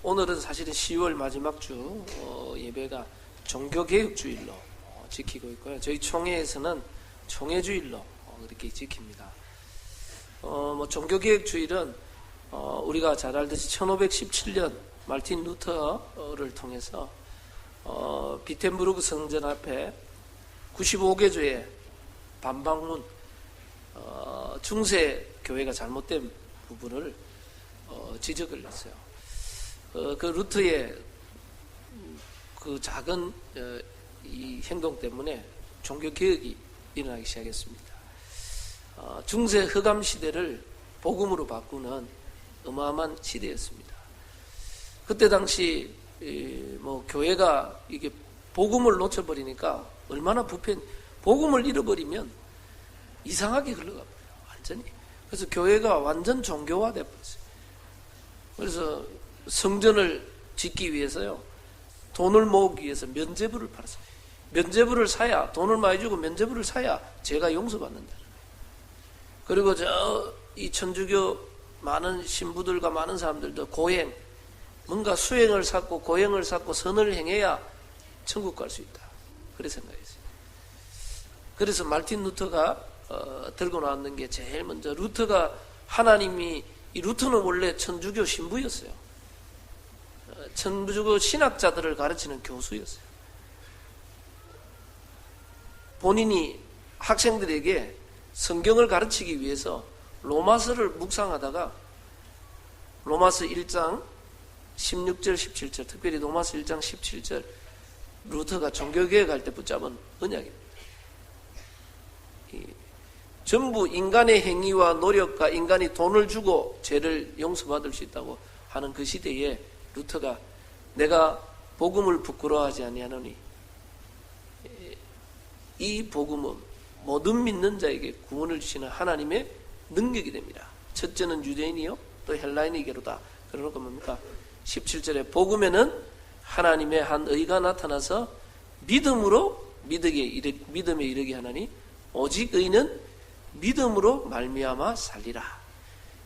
오늘은 사실은 10월 마지막 주 예배가 종교개혁주일로 지키고 있고요. 저희 총회에서는 총회주일로 그렇게 지킵니다. 종교개혁주일은 우리가 잘 알듯이 1517년 말틴 루터를 통해서 비텐부르크 성전 앞에 95개조의 반박문 중세 교회가 잘못된 부분을 지적을 했어요. 그 루터의 그 작은 이 행동 때문에 종교 개혁이 일어나기 시작했습니다. 중세 흑암 시대를 복음으로 바꾸는 어마어마한 시대였습니다. 그때 당시 교회가 이게 복음을 놓쳐버리니까 얼마나 복음을 잃어버리면 이상하게 흘러가버려요. 완전히. 그래서 교회가 완전 종교화돼 버렸어요. 그래서 성전을 짓기 위해서요, 돈을 모으기 위해서 면죄부를 팔았어요. 면죄부를 사야, 돈을 많이 주고 면죄부를 사야 죄가 용서받는다. 그리고 이 천주교 많은 신부들과 많은 사람들도 고행, 뭔가 수행을 쌓고 고행을 쌓고 선을 행해야 천국 갈 수 있다. 그렇게 생각했어요. 그래서 말틴 루터가 들고 나왔는 게 제일 먼저, 루터가 이 루터는 원래 천주교 신부였어요. 천주교 신학자들을 가르치는 교수였어요. 본인이 학생들에게 성경을 가르치기 위해서 로마서를 묵상하다가 로마서 1장 16절 17절, 특별히 로마서 1장 17절, 루터가 종교개혁할 때 붙잡은 언약입니다. 전부 인간의 행위와 노력과 인간이 돈을 주고 죄를 용서받을 수 있다고 하는 그 시대에 루터가 내가 복음을 부끄러워하지 아니하노니 이 복음은 모든 믿는 자에게 구원을 주시는 하나님의 능력이 됩니다. 첫째는 유대인이요 또 헬라인에게로다. 그러니까 뭡니까? 17절에 복음에는 하나님의 한 의가 나타나서 믿음에 이르게 하나니 오직 의는 믿음으로 말미암아 살리라.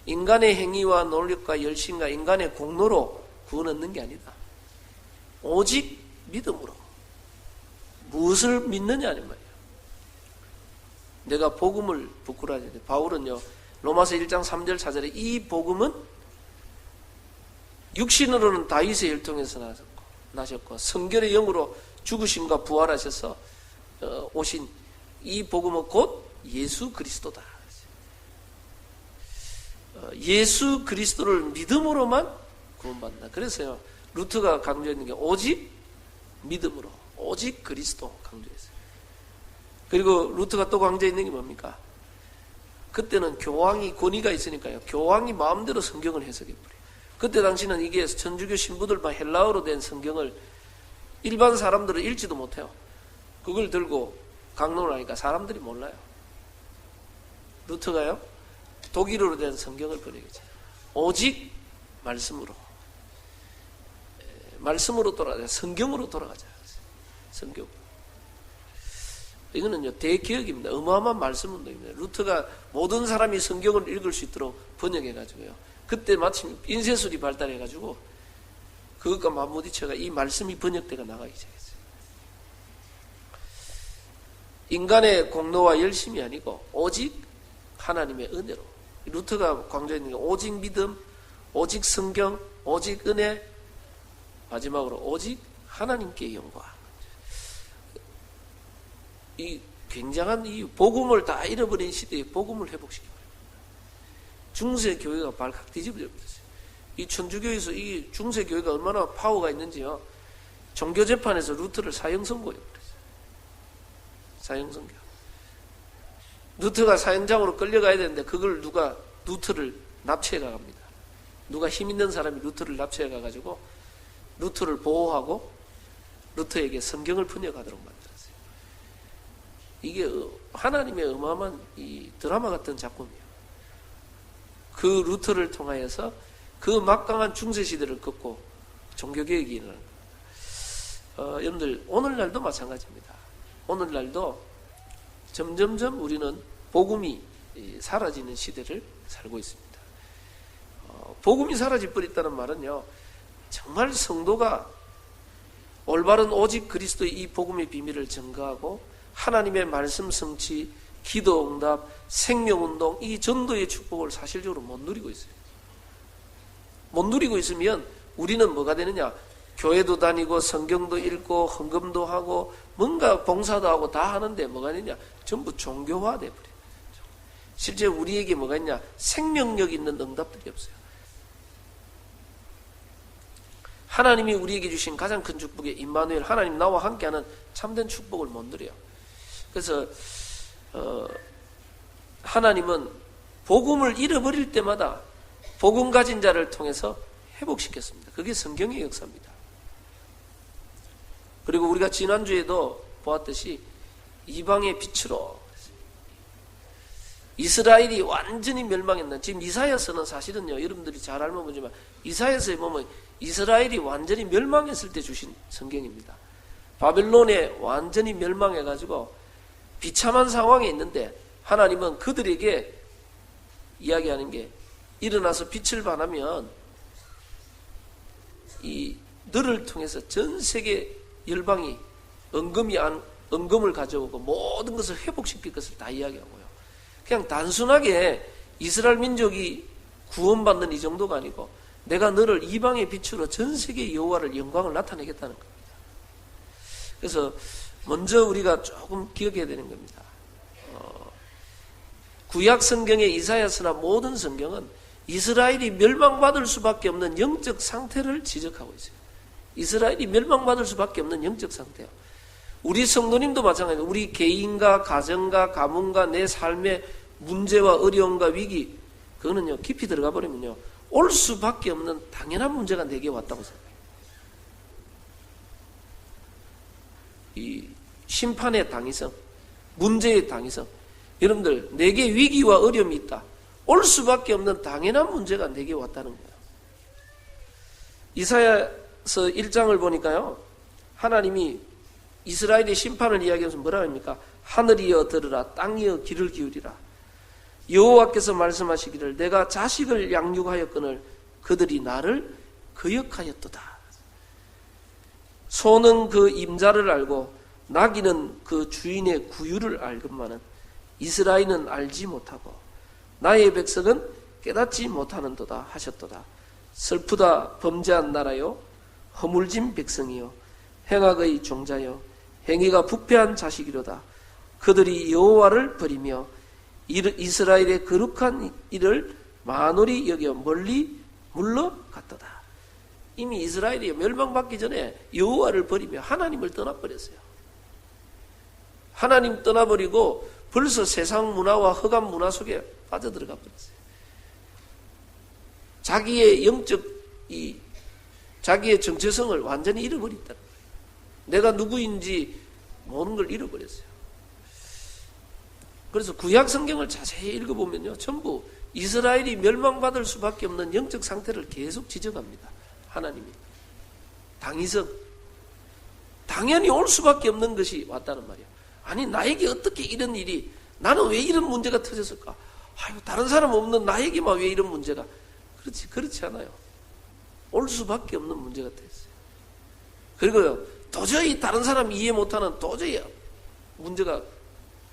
인간의 행위와 노력과 열심과 인간의 공로로 구원 얻는 게 아니다. 오직 믿음으로. 무엇을 믿느냐 하는 말이에요. 내가 복음을 부끄러워하지. 바울은요, 로마서 1장 3절 4절에 이 복음은 육신으로는 다윗의 혈통에서 나셨고 성결의 영으로 죽으심과 부활하셔서 오신 이 복음은 곧 예수 그리스도다. 예수 그리스도를 믿음으로만 구원받는다. 그래서요, 루터가 강조했는 게 오직 믿음으로, 오직 그리스도 강조했어요. 그리고 루터가 또 강조했는 게 뭡니까? 그때는 교황이 권위가 있으니까요, 교황이 마음대로 성경을 해석해버려요. 그때 당시는 이게 천주교 신부들만 헬라어로 된 성경을 일반 사람들은 읽지도 못해요. 그걸 들고 강론을 하니까 사람들이 몰라요. 루터가요, 독일어로 된 성경을 번역했죠. 오직 말씀으로 돌아가자. 성경으로 돌아가자. 성경. 이거는요, 대개혁입니다. 어마어마한 말씀 운동입니다. 루터가 모든 사람이 성경을 읽을 수 있도록 번역해가지고요. 그때 마침 인쇄술이 발달해가지고 그것과 맞부딪혀가 이 말씀이 번역돼가 나가기 시작했어요. 인간의 공로와 열심이 아니고 오직 하나님의 은혜로. 루터가 강조했는 게 오직 믿음, 오직 성경, 오직 은혜, 마지막으로 오직 하나님께 영광. 이 굉장한 이 복음을 다 잃어버린 시대에 복음을 회복시켜버립니다. 중세 교회가 발칵 뒤집어져 버렸어요. 이 천주교에서 이 중세 교회가 얼마나 파워가 있는지요. 종교 재판에서 루터를 사형 선고해 버렸어요. 사형 선고. 루터가 사형장으로 끌려가야 되는데 그걸 누가 루터를 납치해 가갑니다. 누가 힘 있는 사람이 루터를 납치해 가가지고 루터를 보호하고 루터에게 성경을 번역하도록 만들었어요. 이게 하나님의 어마어마한 이 드라마 같은 작품이에요. 그 루터를 통하여서 그 막강한 중세시대를 꺾고 종교개혁이 일어나는 거예요. 여러분들, 오늘날도 마찬가지입니다. 오늘날도 점점점 우리는 복음이 사라지는 시대를 살고 있습니다. 복음이 사라져버렸다는 말은요, 정말 성도가 올바른 오직 그리스도의 이 복음의 비밀을 증거하고 하나님의 말씀 성취, 기도 응답, 생명운동, 이 전도의 축복을 사실적으로 못 누리고 있어요. 못 누리고 있으면 우리는 뭐가 되느냐? 교회도 다니고 성경도 읽고 헌금도 하고 뭔가 봉사도 하고 다 하는데 뭐가 되느냐? 전부 종교화돼 버려요. 실제 우리에게 뭐가 있냐? 생명력 있는 응답들이 없어요. 하나님이 우리에게 주신 가장 큰 축복의 임마누엘, 하나님 나와 함께하는 참된 축복을 못 누려요. 그래서 하나님은 복음을 잃어버릴 때마다 복음 가진 자를 통해서 회복시켰습니다. 그게 성경의 역사입니다. 그리고 우리가 지난주에도 보았듯이 이방의 빛으로 이스라엘이 완전히 멸망했나. 지금 이사야서는 사실은요, 여러분들이 잘 알면 모르지만 이사야서에 보면 이스라엘이 완전히 멸망했을 때 주신 성경입니다. 바벨론에 완전히 멸망해가지고 비참한 상황에 있는데 하나님은 그들에게 이야기하는 게 일어나서 빛을 발하면 이 너를 통해서 전 세계 열방이 은금을 가져오고 모든 것을 회복시킬 것을 다 이야기하고요. 그냥 단순하게 이스라엘 민족이 구원받는 이 정도가 아니고 내가 너를 이방의 빛으로 전 세계 여호와를 영광을 나타내겠다는 겁니다. 그래서 먼저 우리가 조금 기억해야 되는 겁니다. 구약 성경의 이사야서나 모든 성경은 이스라엘이 멸망받을 수밖에 없는 영적 상태를 지적하고 있어요. 이스라엘이 멸망받을 수밖에 없는 영적 상태예요. 우리 성도님도 마찬가지예요. 우리 개인과 가정과 가문과 내 삶의 문제와 어려움과 위기, 그거는요 깊이 들어가 버리면요 올 수밖에 없는 당연한 문제가 내게 왔다고 생각해요. 이 심판의 당위성, 문제의 당위성, 여러분들 내게 위기와 어려움이 있다. 올 수밖에 없는 당연한 문제가 내게 왔다는 거예요. 이사야서 1장을 보니까요, 하나님이 이스라엘의 심판을 이야기하면서 뭐라고 합니까? 하늘이여 들으라, 땅이여 귀를 기울이라. 여호와께서 말씀하시기를 내가 자식을 양육하였거늘 그들이 나를 거역하였도다. 소는 그 임자를 알고 나귀는 그 주인의 구유를 알건만은 이스라엘은 알지 못하고 나의 백성은 깨닫지 못하는도다 하셨도다. 슬프다 범죄한 나라요, 허물진 백성이요, 행악의 종자요, 행위가 부패한 자식이로다. 그들이 여호와를 버리며 이스라엘의 거룩한 일을 만홀히 여겨 멀리 물러갔도다. 이미 이스라엘이 멸망받기 전에 여호와를 버리며 하나님을 떠나버렸어요. 하나님 떠나버리고 벌써 세상 문화와 흑암 문화 속에 빠져들어가 버렸어요. 자기의 영적 자기의 정체성을 완전히 잃어버렸다. 내가 누구인지 모든 걸 잃어버렸어요. 그래서 구약 성경을 자세히 읽어보면요, 전부 이스라엘이 멸망받을 수밖에 없는 영적 상태를 계속 지적합니다. 하나님이 당위성, 당연히 올 수밖에 없는 것이 왔다는 말이에요. 아니 나에게 어떻게 이런 일이, 나는 왜 이런 문제가 터졌을까? 아유, 다른 사람 없는 나에게만 왜 이런 문제가? 그렇지 않아요. 올 수밖에 없는 문제가 됐어요. 그리고요, 도저히 다른 사람이 이해 못하는 도저히 문제가,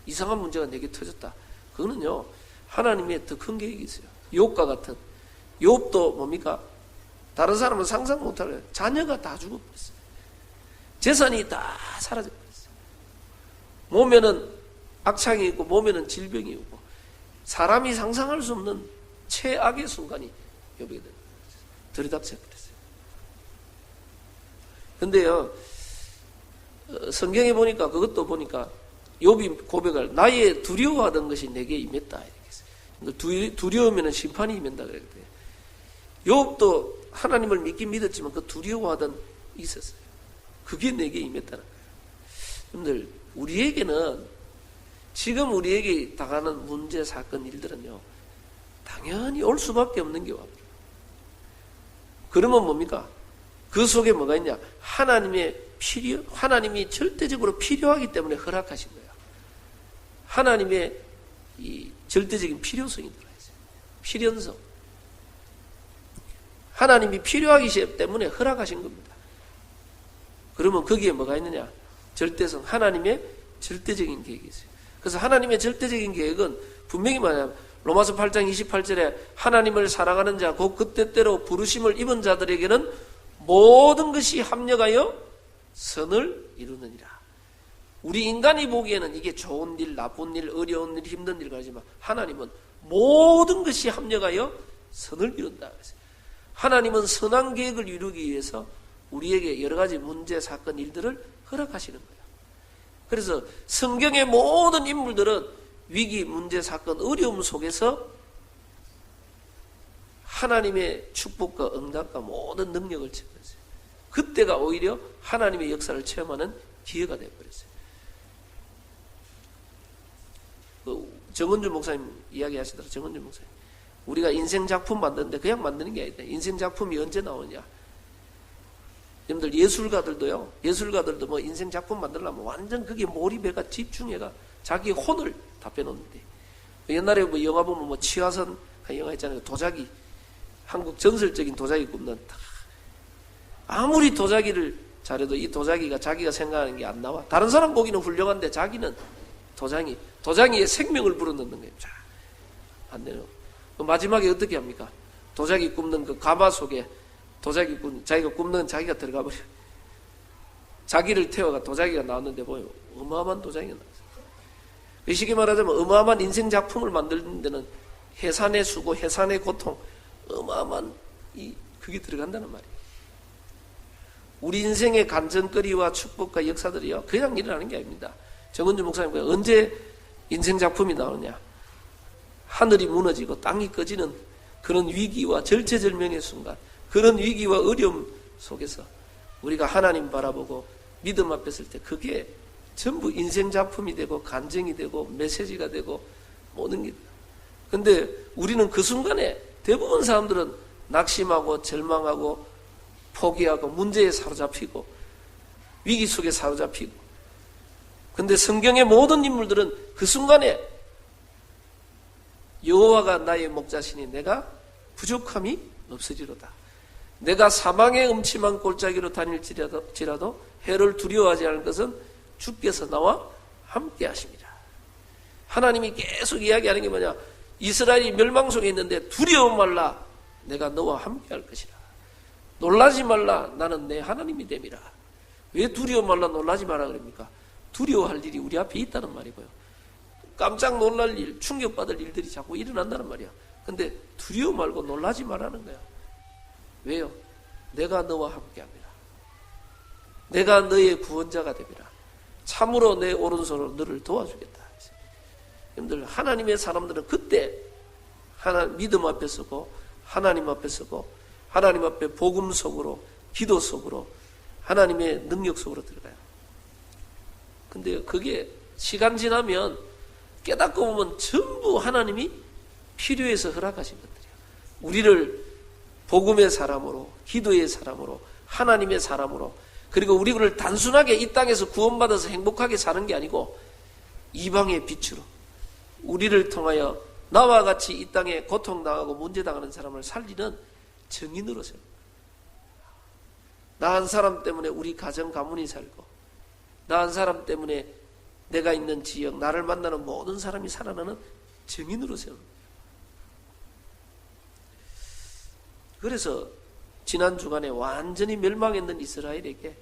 이상한 문제가 내게 터졌다. 그거는요, 하나님의 더 큰 계획이 있어요. 욥과 같은. 욥도 뭡니까? 다른 사람은 상상 못할, 자녀가 다 죽어버렸어요. 재산이 다 사라져버렸어요. 몸에는 악창이 있고 몸에는 질병이 있고 사람이 상상할 수 없는 최악의 순간이 욥에게 되는 거예요. 들이닥쳐 버렸어요. 근데요, 성경에 보니까, 그것도 보니까 욥이 고백을, 나의 두려워하던 것이 내게 임했다 이렇게 했어요. 두려우면 심판이 임한다 그랬대요. 욥도 하나님을 믿긴 믿었지만 그 두려워하던 있었어요. 그게 내게 임했다는 거예요. 여러분들, 우리에게는 지금 우리에게 당하는 문제, 사건, 일들은요, 당연히 올 수밖에 없는 게 와요. 그러면 뭡니까? 그 속에 뭐가 있냐? 하나님이 절대적으로 필요하기 때문에 허락하신 거예요. 하나님의 이 절대적인 필요성이 들어있어요. 필연성. 하나님이 필요하기 때문에 허락하신 겁니다. 그러면 거기에 뭐가 있느냐? 절대성, 하나님의 절대적인 계획이 있어요. 그래서 하나님의 절대적인 계획은 분명히 말하면 로마서 8장 28절에 하나님을 사랑하는 자, 곧 그때때로 부르심을 입은 자들에게는 모든 것이 합력하여 선을 이루느니라. 우리 인간이 보기에는 이게 좋은 일, 나쁜 일, 어려운 일, 힘든 일 가지만 하나님은 모든 것이 합력하여 선을 이룬다. 하나님은 선한 계획을 이루기 위해서 우리에게 여러 가지 문제, 사건, 일들을 허락하시는 거예요. 그래서 성경의 모든 인물들은 위기, 문제, 사건, 어려움 속에서 하나님의 축복과 응답과 모든 능력을 체험했어요. 그때가 오히려 하나님의 역사를 체험하는 기회가 되어버렸어요. 정은주 목사님 이야기하시더라. 정은주 목사님. 우리가 인생 작품 만드는데 그냥 만드는 게 아니다. 인생 작품이 언제 나오냐. 여러분들 예술가들도 뭐 인생 작품 만들려면 완전 그게 몰입해가 집중해가 자기 혼을 다 빼놓는데. 옛날에 뭐 영화 보면 뭐 치화선 영화 있잖아요. 도자기. 한국 전설적인 도자기 굽는 아무리 도자기를 잘해도 이 도자기가 자기가 생각하는 게 안 나와. 다른 사람 보기는 훌륭한데 자기는 도자기의 생명을 불어넣는 거예요. 자, 안 되는. 마지막에 어떻게 합니까? 도자기 굽는 그 가마 속에 자기가 굽는 자기가 들어가 버려. 자기를 태워가 도자기가 나왔는데 보면 어마어마한 도자기가 나왔어요. 쉽게 말하자면 어마어마한 인생 작품을 만드는 데는 해산의 수고, 해산의 고통, 어마어마한 그게 들어간다는 말이에요. 우리 인생의 간증거리와 축복과 역사들이요 그냥 일어나는 게 아닙니다. 정은주 목사님 언제 인생 작품이 나오냐? 하늘이 무너지고 땅이 꺼지는 그런 위기와 절체절명의 순간, 그런 위기와 어려움 속에서 우리가 하나님 바라보고 믿음 앞에 설 때 그게 전부 인생 작품이 되고 간증이 되고 메시지가 되고 모든 게. 근데 우리는 그 순간에 대부분 사람들은 낙심하고 절망하고 포기하고 문제에 사로잡히고 위기 속에 사로잡히고. 근데 성경의 모든 인물들은 그 순간에 여호와가 나의 목자시니 내가 부족함이 없으리로다. 내가 사망의 음침한 골짜기로 다닐지라도 해를 두려워하지 않을 것은 주께서 나와 함께 하십니다. 하나님이 계속 이야기하는 게 뭐냐? 이스라엘이 멸망 속에 있는데 두려워 말라. 내가 너와 함께 할 것이라. 놀라지 말라. 나는 내 하나님이 됨이라. 왜 두려워 말라 놀라지 마라 그럽니까? 두려워할 일이 우리 앞에 있다는 말이고요. 깜짝 놀랄 일, 충격받을 일들이 자꾸 일어난다는 말이야. 근데 두려워 말고 놀라지 말라는 거야. 왜요? 내가 너와 함께합니다. 내가 너의 구원자가 됩니다. 참으로 내 오른손으로 너를 도와주겠다. 여러분들 하나님의 사람들은 그때 믿음 앞에 서고 하나님 앞에 서고 하나님 앞에 복음 속으로 기도 속으로 하나님의 능력 속으로 들어가요. 근데 그게 시간 지나면 깨닫고 보면 전부 하나님이 필요해서 허락하신 것들이에요. 우리를 복음의 사람으로, 기도의 사람으로, 하나님의 사람으로, 그리고 우리를 단순하게 이 땅에서 구원받아서 행복하게 사는 게 아니고 이방의 빛으로 우리를 통하여 나와 같이 이 땅에 고통당하고 문제당하는 사람을 살리는 증인으로서 나 한 사람 때문에 우리 가정 가문이 살고 나 한 사람 때문에 내가 있는 지역, 나를 만나는 모든 사람이 살아나는 증인으로 세우는 거예요. 그래서 지난 주간에 완전히 멸망했는 이스라엘에게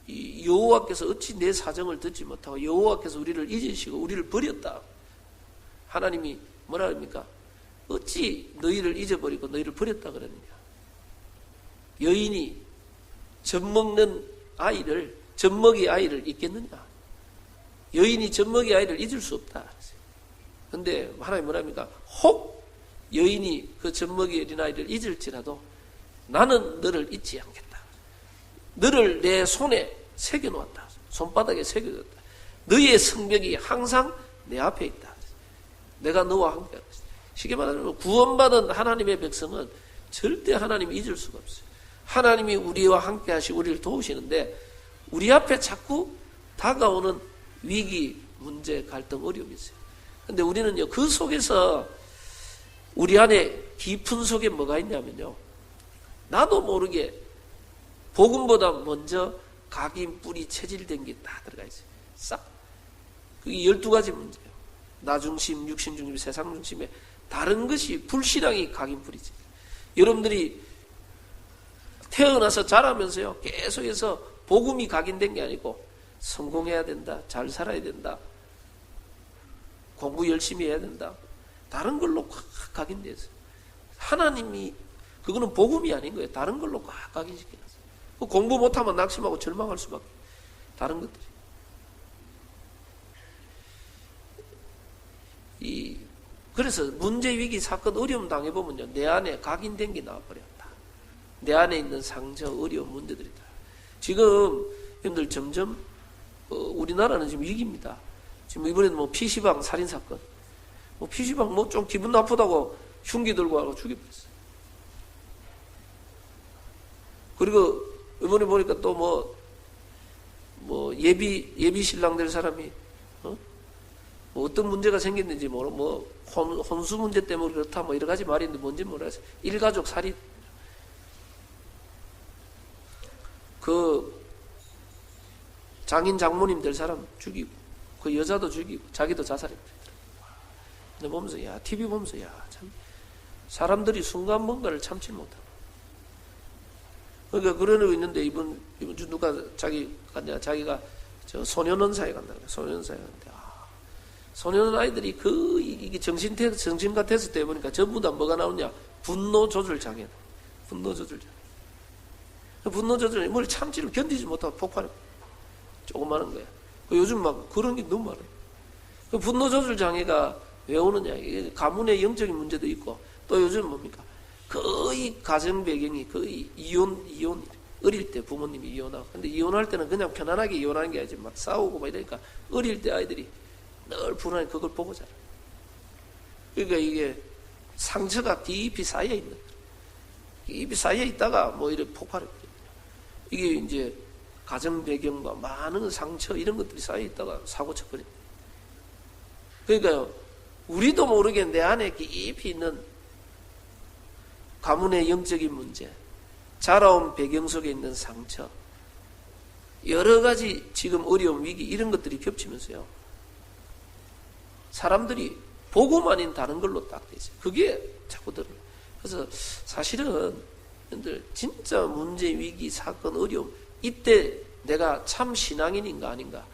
이 여호와께서 어찌 내 사정을 듣지 못하고 여호와께서 우리를 잊으시고 우리를 버렸다. 하나님이 뭐라 합니까? 어찌 너희를 잊어버리고 너희를 버렸다 그러느냐. 여인이 젖먹이 아이를 잊겠느냐. 여인이 젖먹이 아이를 잊을 수 없다. 근데 하나님 뭐라 합니까? 혹 여인이 그 젖먹이 어린아이를 잊을지라도 나는 너를 잊지 않겠다. 너를 내 손에 새겨놓았다. 손바닥에 새겨놓았다. 너의 성벽이 항상 내 앞에 있다. 내가 너와 함께 하겠다. 쉽게 말하면 구원받은 하나님의 백성은 절대 하나님이 잊을 수가 없어요. 하나님이 우리와 함께 하시고 우리를 도우시는데 우리 앞에 자꾸 다가오는 위기, 문제, 갈등, 어려움이 있어요. 근데 우리는요, 그 속에서 우리 안에 깊은 속에 뭐가 있냐면요, 나도 모르게 복음보다 먼저 각인, 뿌리, 체질된 게 다 들어가 있어요. 싹. 그게 12가지 문제예요. 나 중심, 육신 중심, 세상 중심에 다른 것이 불신앙이 각인, 뿌리지. 여러분들이 태어나서 자라면서요, 계속해서 복음이 각인된 게 아니고 성공해야 된다, 잘 살아야 된다, 공부 열심히 해야 된다, 다른 걸로 꽉 각인돼서 하나님이, 그거는 복음이 아닌 거예요. 다른 걸로 꽉 각인시켜놨어요. 공부 못하면 낙심하고 절망할 수밖에. 다른 것들이. 그래서 문제, 위기, 사건, 어려움 당해보면요, 내 안에 각인된 게 나와버렸다. 내 안에 있는 상처, 어려움, 문제들이다. 지금 여러분들 점점 우리나라는 지금 위기입니다. 지금 이번에는 뭐 PC방 살인사건, 뭐 PC방 뭐 좀 기분 나쁘다고 흉기 들고 와서 죽여버렸어요. 그리고 이번에 보니까 또 뭐 예비 신랑 될 사람이 뭐 어떤 문제가 생겼는지 뭐 혼수 문제 때문에 그렇다 뭐 여러 가지 말이 있는데 뭔지 모르겠어요. 일가족 살인. 그 장인 장모님 될 사람 죽이고, 그 여자도 죽이고, 자기도 자살했다. 근데 보면서, 야, TV 보면서, 야, 참, 사람들이 순간 뭔가를 참지 못하고. 그러니까 그러고 있는데, 이번 주 누가 자기가 저 소년원사에 간다 그래. 소년원사에 갔는데, 소년원 아이들이 이게 정신과 테스트 해보니까 전부 다 뭐가 나오냐? 분노 조절 장애. 분노 조절 장애. 분노 조절이 뭘 참지를 견디지 못하고 폭발해. 조그마한 거야. 요즘 막 그런 게 너무 많아요. 그 분노 조절 장애가 왜 오느냐? 가문의 영적인 문제도 있고, 또 요즘 뭡니까? 거의 가정 배경이 거의 이혼. 어릴 때 부모님이 이혼하고. 근데 이혼할 때는 그냥 편안하게 이혼하는 게 아니지. 막 싸우고 막 이러니까 어릴 때 아이들이 늘 불안해. 그걸 보고 자라. 그러니까 이게 상처가 깊이 쌓여 있는 거예요. 깊이 쌓여 있다가 뭐 이렇게 폭발해. 이게 이제 가정 배경과 많은 상처 이런 것들이 쌓여 있다가 사고 쳐버립니다. 그러니까요, 우리도 모르게 내 안에 깊이 있는 가문의 영적인 문제, 자라온 배경 속에 있는 상처, 여러 가지 지금 어려움, 위기 이런 것들이 겹치면서요, 사람들이 복음 아닌 다른 걸로 딱 돼 있어요. 그게 자꾸 들어요. 그래서 사실은 여러분들 진짜 문제, 위기, 사건, 어려움, 이때 내가 참 신앙인인가 아닌가,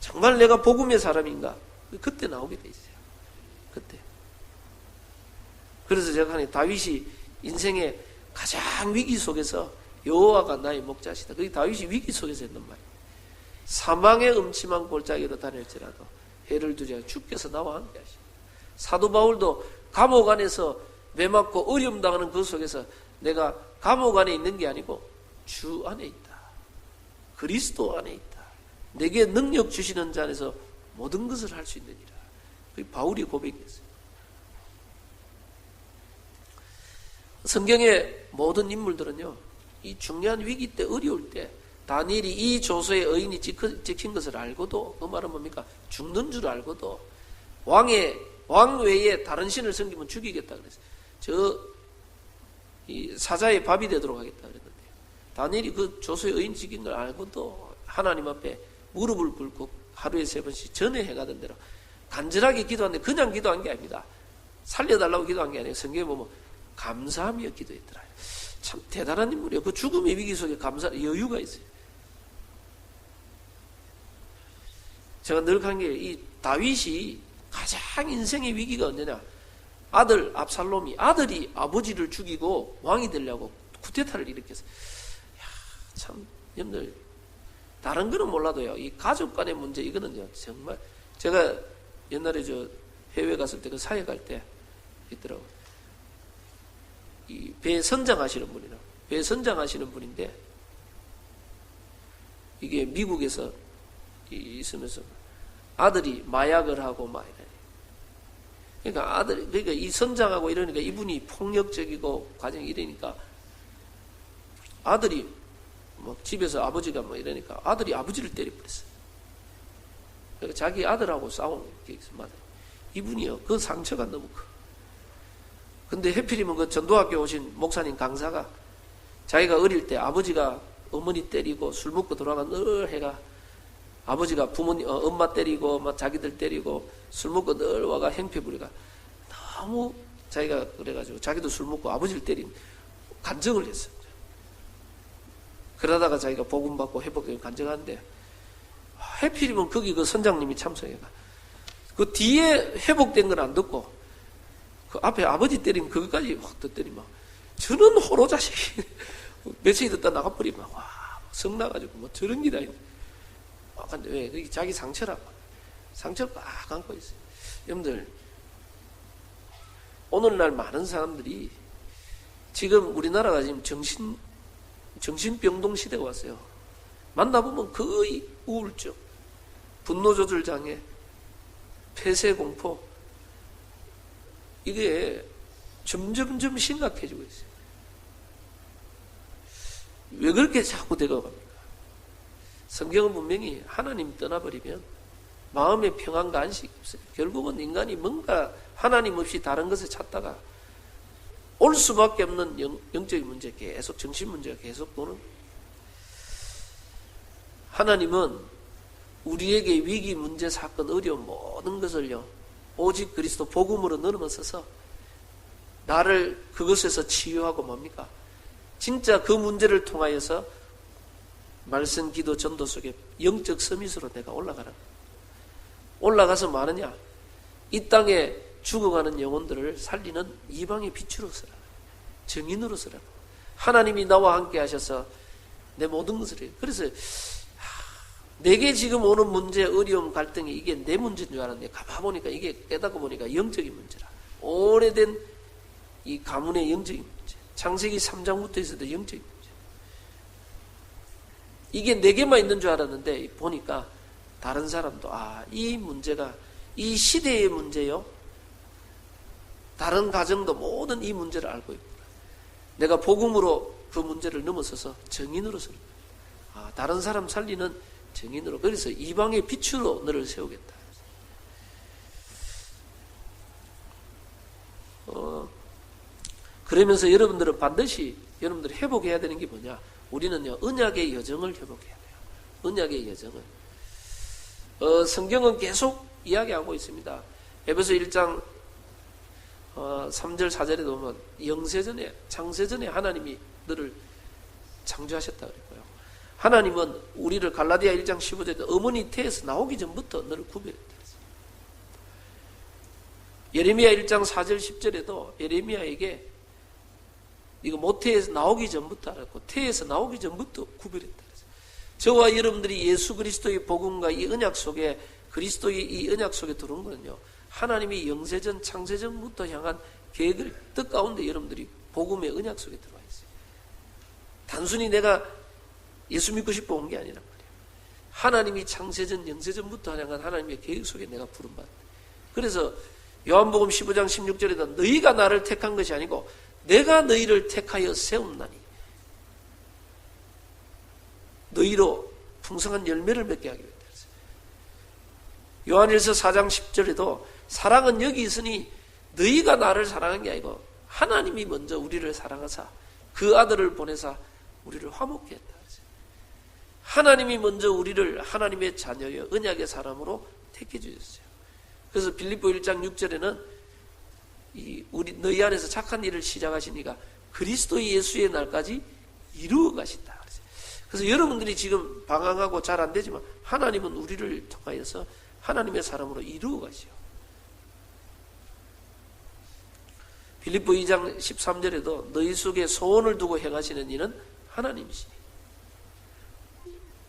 정말 내가 복음의 사람인가, 그때 나오게 돼 있어요. 그때. 그래서 제가 하니 다윗이 인생의 가장 위기 속에서 여호와가 나의 목자시다. 그게 다윗이 위기 속에서 했는 말이에요. 사망의 음침한 골짜기로 다닐지라도 해를 두지 않고 주께서 나와 함께 하시다. 사도 바울도 감옥 안에서 매맞고 어려움 당하는 그 속에서 내가 감옥 안에 있는 게 아니고 주 안에 있다. 그리스도 안에 있다. 내게 능력 주시는 자 안에서 모든 것을 할 수 있느니라. 그게 바울이 고백했어요. 성경의 모든 인물들은요, 이 중요한 위기 때, 어려울 때, 다니엘이 이 조서의 의인이 찍힌 것을 알고도, 그 말은 뭡니까? 죽는 줄 알고도, 왕 외에 다른 신을 섬기면 죽이겠다 그랬어요. 이 사자의 밥이 되도록 하겠다 그랬는데, 다니엘이 그 조서의 의인 찍힌 걸 알고도 하나님 앞에 무릎을 꿇고 하루에 3번씩 전에 해가던 대로 간절하게 기도하는데, 그냥 기도한 게 아닙니다. 살려달라고 기도한 게 아니에요. 성경에 보면 감사하며 기도했더라. 참 대단한 인물이에요. 그 죽음의 위기 속에 여유가 있어요. 제가 늘 한 게, 이 다윗이 가장 인생의 위기가 언제냐? 아들 압살롬이, 아들이 아버지를 죽이고 왕이 되려고 쿠데타를 일으켰어요. 참, 여러분들, 다른 거는 몰라도요, 이 가족 간의 문제, 이거는요, 정말, 제가 옛날에 해외 갔을 때 그 사회 갈 때 있더라고요. 이 배 선장하시는 분인데, 이게 미국에서 있으면서 아들이 마약을 하고 막 이래. 그러니까 이 선장하고 이러니까 이분이 폭력적이고 과정이 이러니까 아들이 뭐 집에서 아버지가 뭐 이러니까 아들이 아버지를 때려버렸어요. 그러니까 자기 아들하고 싸우는 게 있어. 이분이요, 그 상처가 너무 커. 근데 해필이면 그 전도학교 오신 목사님 강사가 자기가 어릴 때 아버지가 어머니 때리고 술 먹고 돌아가 늘 해가 아버지가 부모님, 엄마 때리고 막 자기들 때리고 술 먹고 늘 와가 행패 부리가 너무 자기가 그래가지고 자기도 술 먹고 아버지를 때린 간증을 했어요. 그러다가 자기가 복음 받고 회복되고 간증하는데 해필이면 거기 그 선장님이 참석해가 그 뒤에 회복된 건 안 듣고 그 앞에 아버지 때린 그것까지 확 때리면 저는 호로 자식이 며칠 듣다 나가버리면 와 성나가지고 뭐 저런 기다 근데 왜 그게 자기 상처라고 상처를 꽉 안고 있어요. 여러분들 오늘날 많은 사람들이 지금 우리나라가 지금 정신병동 시대가 왔어요. 만나보면 거의 우울증, 분노조절장애, 폐쇄공포 이게 점점점 심각해지고 있어요. 왜 그렇게 자꾸 되어갑니까? 성경은 분명히 하나님 떠나버리면 마음의 평안과 안식이 없어요. 결국은 인간이 뭔가 하나님 없이 다른 것을 찾다가 올 수밖에 없는 영적인 문제, 계속 정신 문제가 계속 도는. 하나님은 우리에게 위기, 문제, 사건, 어려움 모든 것을요 오직 그리스도 복음으로 넘어서서 나를 그것에서 치유하고 뭡니까? 진짜 그 문제를 통하여서 말씀, 기도, 전도 속에 영적 서밋으로 내가 올라가서 뭐 하느냐? 이 땅에 죽어가는 영혼들을 살리는 이방의 빛으로 서라. 정인으로 서라. 하나님이 나와 함께 하셔서 내 모든 것을 해요. 그래서 내게 지금 오는 문제, 어려움, 갈등이 이게 내 문제인 줄 알았는데 가봐보니까 이게 깨닫고 보니까 영적인 문제라. 오래된 이 가문의 영적인 문제. 창세기 3장부터 있어도 영적인 문제. 이게 내게만 있는 줄 알았는데 보니까 다른 사람도 이 문제가 이 시대의 문제요. 다른 가정도 모든 이 문제를 알고 있구나. 내가 복음으로 그 문제를 넘어서서 정인으로 서는 거야. 다른 사람 살리는 정인으로. 그래서 이방의 빛으로 너를 세우겠다. 그러면서 여러분들은 반드시 여러분들이 회복해야 되는 게 뭐냐? 우리는요 언약의 여정을 회복해야 돼요. 언약의 여정을. 성경은 계속 이야기하고 있습니다. 에베소 1장 3절 4절에 보면 영세전에 창세전에 하나님이 너를 창조하셨다 그랬고요. 하나님은 우리를 갈라디아 1장 15절에 어머니 태에서 나오기 전부터 너를 구별했다 그랬어요. 예레미야 1장 4절 10절에도 예레미야에게 이거 모태에서 나오기 전부터 알았고 태에서 나오기 전부터 구별했다 그랬어요. 저와 여러분들이 예수 그리스도의 복음과 이 언약 속에 그리스도의 이 언약 속에 들어온 거는요 하나님이 영세전 창세전부터 향한 계획을 뜻 가운데 여러분들이 복음의 언약 속에 들어와 있어요. 단순히 내가 예수 믿고 싶어 온 게 아니란 말이에요. 하나님이 창세전 영세전부터 향한 하나님의 계획 속에 내가 부름받았다. 그래서 요한복음 15장 16절에도 너희가 나를 택한 것이 아니고 내가 너희를 택하여 세움나니 너희로 풍성한 열매를 맺게 하기 위하여. 요한일서 4장 10절에도 사랑은 여기 있으니 너희가 나를 사랑한 게 아니고 하나님이 먼저 우리를 사랑하사 그 아들을 보내사 우리를 화목케 했다. 하나님이 먼저 우리를 하나님의 자녀여 언약의 사람으로 택해 주셨어요. 그래서 빌립보 1장 6절에는 우리 너희 안에서 착한 일을 시작하신 이가 그리스도 예수의 날까지 이루어 가신다. 그래서 여러분들이 지금 방황하고 잘 안 되지만 하나님은 우리를 통하여서 하나님의 사람으로 이루어 가시오. 빌립보 2장 13절에도 너희 속에 소원을 두고 행하시는 이는 하나님이시니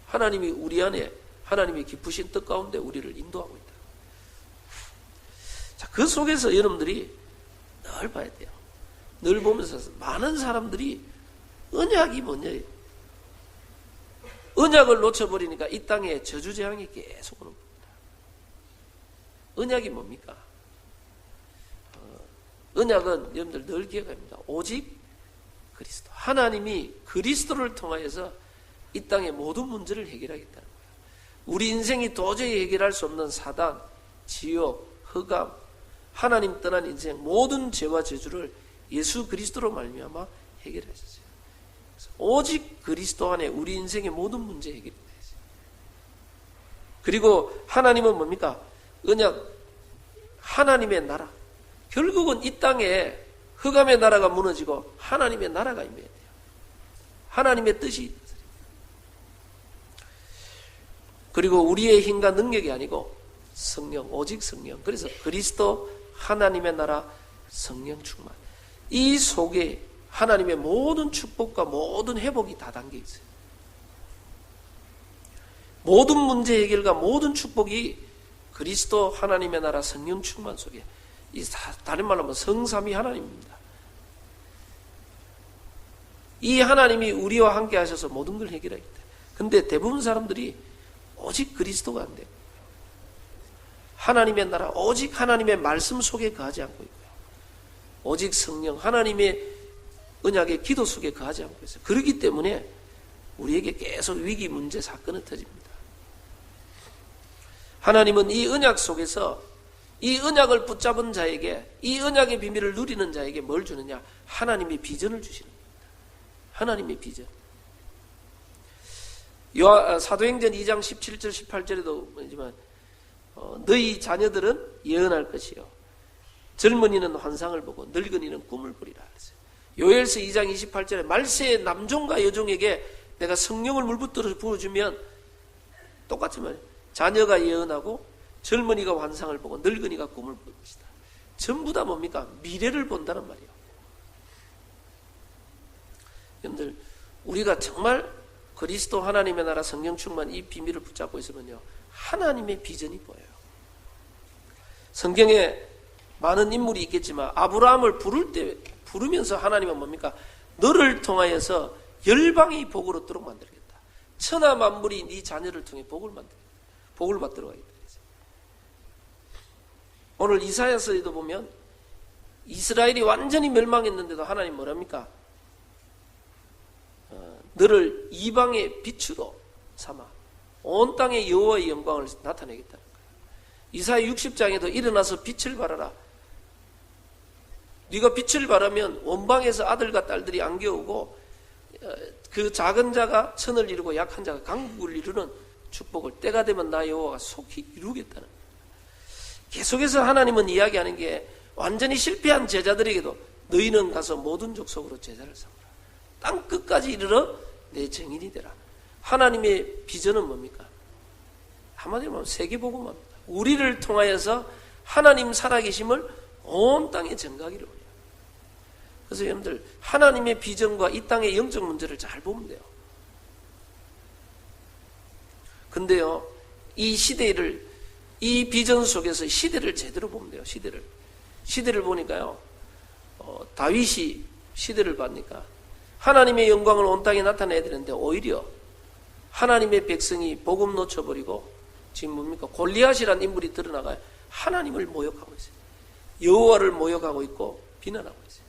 하나님이 우리 안에 하나님이 기쁘신 뜻 가운데 우리를 인도하고 있다. 자, 그 속에서 여러분들이 늘 봐야 돼요. 늘 보면서 많은 사람들이 언약이 뭐냐? 언약을 놓쳐버리니까 이 땅에 저주재앙이 계속 오는 겁니다. 언약이 뭡니까? 언약은 여러분들 늘 기억합니다. 오직 그리스도. 하나님이 그리스도를 통하여서 이 땅의 모든 문제를 해결하겠다는 거예요. 우리 인생이 도저히 해결할 수 없는 사단, 지옥, 흑암, 하나님 떠난 인생 모든 죄와 저주를 예수 그리스도로 말미암아 해결하셨어요. 오직 그리스도 안에 우리 인생의 모든 문제 해결이 되어요. 그리고 하나님은 뭡니까? 언약, 하나님의 나라. 결국은 이 땅에 흑암의 나라가 무너지고 하나님의 나라가 임해야 돼요. 하나님의 뜻이. 그리고 우리의 힘과 능력이 아니고 성령, 오직 성령. 그래서 그리스도, 하나님의 나라, 성령 충만. 이 속에 하나님의 모든 축복과 모든 회복이 다 담겨 있어요. 모든 문제 해결과 모든 축복이 그리스도, 하나님의 나라, 성령 충만 속에, 다른 말로 하면 성삼위 하나님입니다. 이 하나님이 우리와 함께 하셔서 모든 걸 해결하기 때문에. 근데 대부분 사람들이 오직 그리스도가 안 돼요. 하나님의 나라, 오직 하나님의 말씀 속에 거하지 않고 있고요. 오직 성령, 하나님의 언약의 기도 속에 거하지 않고 있어요. 그렇기 때문에 우리에게 계속 위기, 문제, 사건이 터집니다. 하나님은 이 언약 속에서 이 언약을 붙잡은 자에게, 이 언약의 비밀을 누리는 자에게 뭘 주느냐? 하나님의 비전을 주시는 겁니다. 하나님의 비전. 사도행전 2장 17절 18절에도 보지만 너희 자녀들은 예언할 것이요 젊은이는 환상을 보고 늙은이는 꿈을 꾸리라 그랬어요. 요엘서 2장 28절에 말세의 남종과 여종에게 내가 성령을 물붓들어 부어주면 똑같은 말이에요. 자녀가 예언하고 젊은이가 환상을 보고 늙은이가 꿈을 꿀 것이다. 전부 다 뭡니까? 미래를 본다는 말이에요. 여러분들, 우리가 정말 그리스도, 하나님의 나라, 성령 충만 이 비밀을 붙잡고 있으면요, 하나님의 비전이 보여요. 성경에 많은 인물이 있겠지만 아브라함을 부르면서 하나님은 뭡니까? 너를 통하여서 열방이 복을 얻도록 만들겠다. 천하 만물이 네 자녀를 통해 복을 만들겠다. 복을 받도록 하겠다. 오늘 이사야서에도 보면 이스라엘이 완전히 멸망했는데도 하나님 뭐랍니까? 너를 이방의 빛으로 삼아 온 땅에 여호와의 영광을 나타내겠다는 거예요. 이사야 60장에도 일어나서 빛을 발하라. 네가 빛을 발하면 원방에서 아들과 딸들이 안겨오고 그 작은 자가 천을 이루고 약한 자가 강국을 이루는 축복을 때가 되면 나 여호와가 속히 이루겠다는 거예요. 계속해서 하나님은 이야기하는 게 완전히 실패한 제자들에게도 너희는 가서 모든 족속으로 제자를 삼으라. 땅 끝까지 이르러 내 증인이 되라. 하나님의 비전은 뭡니까? 한마디로 말하면 세계복음화입니다. 우리를 통하여서 하나님 살아계심을 온 땅에 전가하기를 원해요. 그래서 여러분들 하나님의 비전과 이 땅의 영적 문제를 잘 보면 돼요. 근데요, 이 시대를, 이 비전 속에서 시대를 제대로 보면 돼요. 시대를 보니까요, 다윗이 시대를 보니까 하나님의 영광을 온 땅에 나타내야 되는데 오히려 하나님의 백성이 복음 놓쳐버리고 지금 뭡니까? 골리앗이라는 인물이 드러나가요. 하나님을 모욕하고 있어요. 여호와를 모욕하고 있고 비난하고 있어요.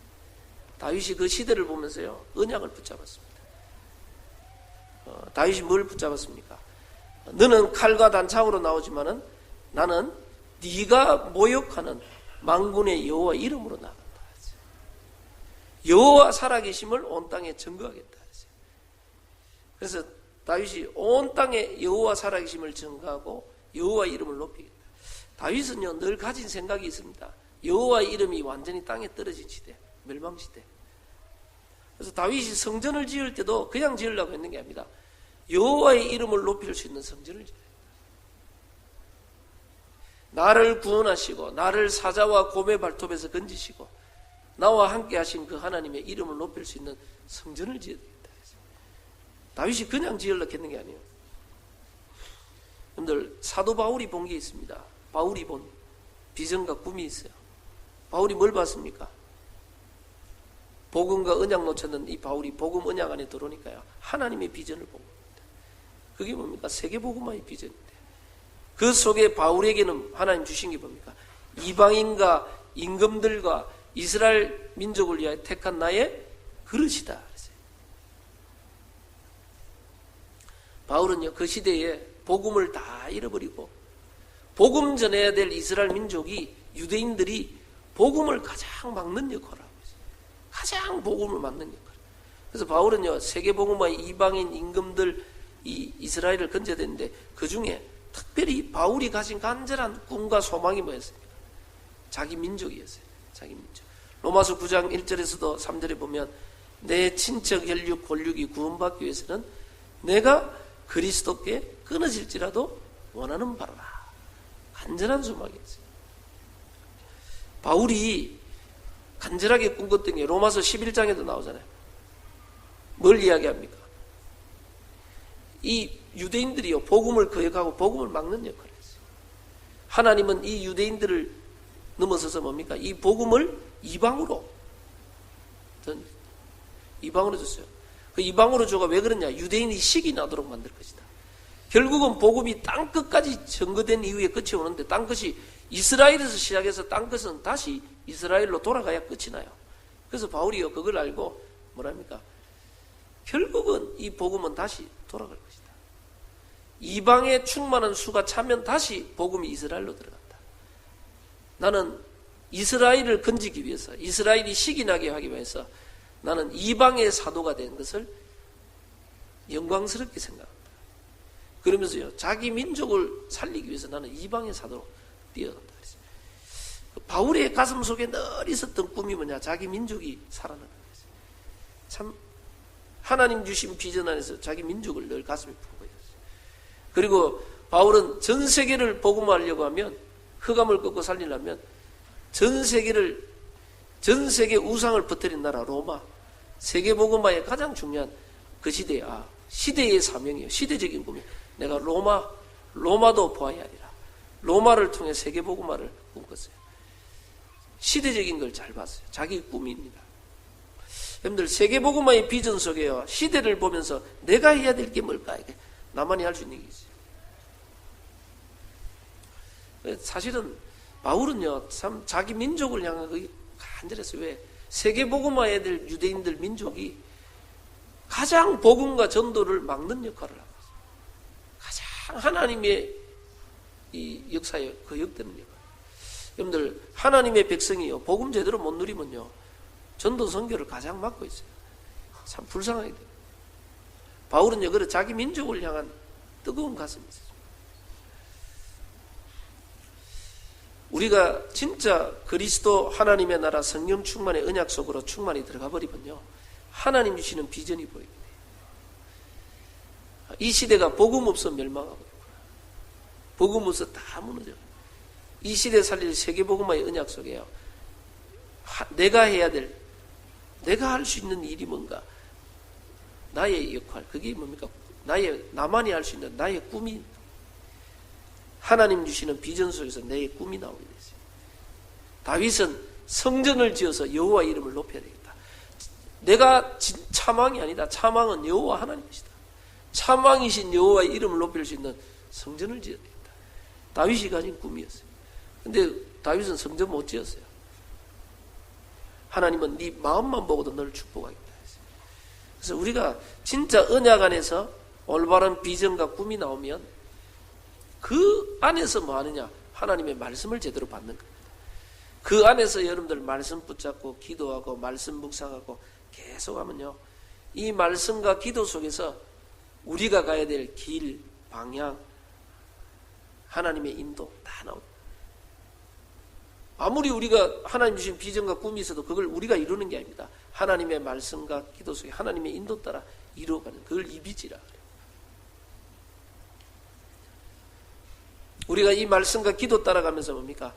다윗이 그 시대를 보면서요, 언약을 붙잡았습니다. 다윗이 뭘 붙잡았습니까? 너는 칼과 단창으로 나오지만은 나는 네가 모욕하는 만군의 여호와 이름으로 나간다. 여호와 살아계심을 온 땅에 증거하겠다. 그래서 다윗이 온 땅에 여호와 살아계심을 증거하고 여호와 이름을 높이겠다. 다윗은요, 늘 가진 생각이 있습니다. 여호와 이름이 완전히 땅에 떨어진 시대, 멸망시대. 그래서 다윗이 성전을 지을 때도 그냥 지으려고 했는 게 아닙니다. 여호와의 이름을 높일 수 있는 성전을 지어야 된다. 나를 구원하시고 나를 사자와 곰의 발톱에서 건지시고 나와 함께 하신 그 하나님의 이름을 높일 수 있는 성전을 지어야 되겠다. 다윗이 그냥 지으려고 했는 게 아니에요. 여러분들, 사도 바울이 본 게 있습니다. 바울이 본 비전과 꿈이 있어요. 바울이 뭘 봤습니까? 복음과 언약 놓쳤는 이 바울이 복음 언약 안에 들어오니까요, 하나님의 비전을 본 겁니다. 그게 뭡니까? 세계복음화의 비전인데, 그 속에 바울에게는 하나님 주신 게 뭡니까? 이방인과 임금들과 이스라엘 민족을 위하여 택한 나의 그릇이다. 바울은요, 그 시대에 복음을 다 잃어버리고 복음 전해야 될 이스라엘 민족이, 유대인들이 복음을 가장 막는 역할을 하고 있어요. 가장 복음을 맡는 역할. 그래서 바울은요, 세계복음화의 이방인 임금들 이 이스라엘을 건져야 되는데 그 중에 특별히 바울이 가진 간절한 꿈과 소망이 뭐였습니까? 자기 민족이었어요. 자기 민족. 로마서 9장 1절에서도 3절에 보면 내 친척 혈육 골육이 구원받기 위해서는 내가 그리스도께 끊어질지라도 원하는 바로라. 간절한 소망이었어요. 바울이 간절하게 꿈꿨던 게 로마서 11장에도 나오잖아요. 뭘 이야기합니까? 이 유대인들이요, 복음을 거역하고 복음을 막는 역할을 했어요. 하나님은 이 유대인들을 넘어서서 뭡니까? 이 복음을 이방으로 줬어요. 그 이방으로 줘가 왜 그러냐? 유대인이 식이 나도록 만들 것이다. 결국은 복음이 땅끝까지 전거된 이후에 끝이 오는데 땅끝이 이스라엘에서 시작해서 땅끝은 다시 이스라엘로 돌아가야 끝이 나요. 그래서 바울이요, 그걸 알고 뭐랍니까? 결국은 이 복음은 다시 돌아갈 것이다. 이방의 충만한 수가 차면 다시 복음이 이스라엘로 들어간다. 나는 이스라엘을 건지기 위해서, 이스라엘이 식이 나게 하기 위해서 나는 이방의 사도가 된 것을 영광스럽게 생각합니다. 그러면서요, 자기 민족을 살리기 위해서 나는 이방의 사도로 뛰어간다. 바울의 가슴 속에 늘 있었던 꿈이 뭐냐? 자기 민족이 살아나는 거예요. 참 하나님 주신 비전 안에서 자기 민족을 늘 가슴에 품고 있었어요. 그리고 바울은 전 세계를 복음화하려고 하면, 흑암을 꺾고 살리려면 전 세계 우상을 퍼뜨린 나라 로마, 세계 복음화의 가장 중요한 그 시대의 사명이에요. 시대적인 꿈이에요. 내가 로마도 보아야 하리라. 로마를 통해 세계 복음화를 꿈꿨어요. 시대적인 걸 잘 봤어요. 자기 꿈입니다. 여러분들, 세계 복음화의 비전 속에요, 시대를 보면서 내가 해야 될 게 뭘까? 이게 나만이 할 수 있는 게 있어요. 사실은 바울은요, 참 자기 민족을 향한 그게 간절했어요. 왜? 세계 복음화해야 될 유대인들 민족이 가장 복음과 전도를 막는 역할을 하고 있어요. 가장 하나님의 이 역사에 거역되는 역할. 여러분들, 하나님의 백성이요, 복음 제대로 못 누리면요, 전도 선교를 가장 막고 있어요. 참 불쌍하게 돼요. 바울은요, 그래 자기 민족을 향한 뜨거운 가슴이 있어요. 우리가 진짜 그리스도 하나님의 나라 성령 충만의 언약 속으로 충만히 들어가 버리면요, 하나님 주시는 비전이 보이게 돼요. 이 시대가 복음 없어 멸망하고 있구나. 복음 없어 다 무너져. 이 시대 살릴 세계복음화의 언약 속에요, 내가 해야 될, 내가 할 수 있는 일이 뭔가, 나의 역할, 그게 뭡니까? 나만이 할 수 있는 나의 꿈이, 하나님 주시는 비전 속에서 내 꿈이 나오게 됐어요. 다윗은 성전을 지어서 여호와 이름을 높여야 되겠다. 내가 차망이 아니다. 차망은 여호와 하나님이시다. 차망이신 여호와의 이름을 높일 수 있는 성전을 지어야 되겠다. 다윗이 가진 꿈이었어요. 근데 다윗은 성전 못 지었어요. 하나님은 네 마음만 보고도 너를 축복하겠다 했어요. 그래서 우리가 진짜 언약 안에서 올바른 비전과 꿈이 나오면 그 안에서 뭐 하느냐? 하나님의 말씀을 제대로 받는 겁니다. 그 안에서 여러분들 말씀 붙잡고 기도하고 말씀 묵상하고 계속 하면요, 이 말씀과 기도 속에서 우리가 가야 될 길, 방향, 하나님의 인도 다 나옵니다. 아무리 우리가 하나님 주신 비전과 꿈이 있어도 그걸 우리가 이루는 게 아닙니다. 하나님의 말씀과 기도 속에 하나님의 인도 따라 이루어가는, 그걸 이비지라 그래요. 우리가 이 말씀과 기도 따라가면서 뭡니까?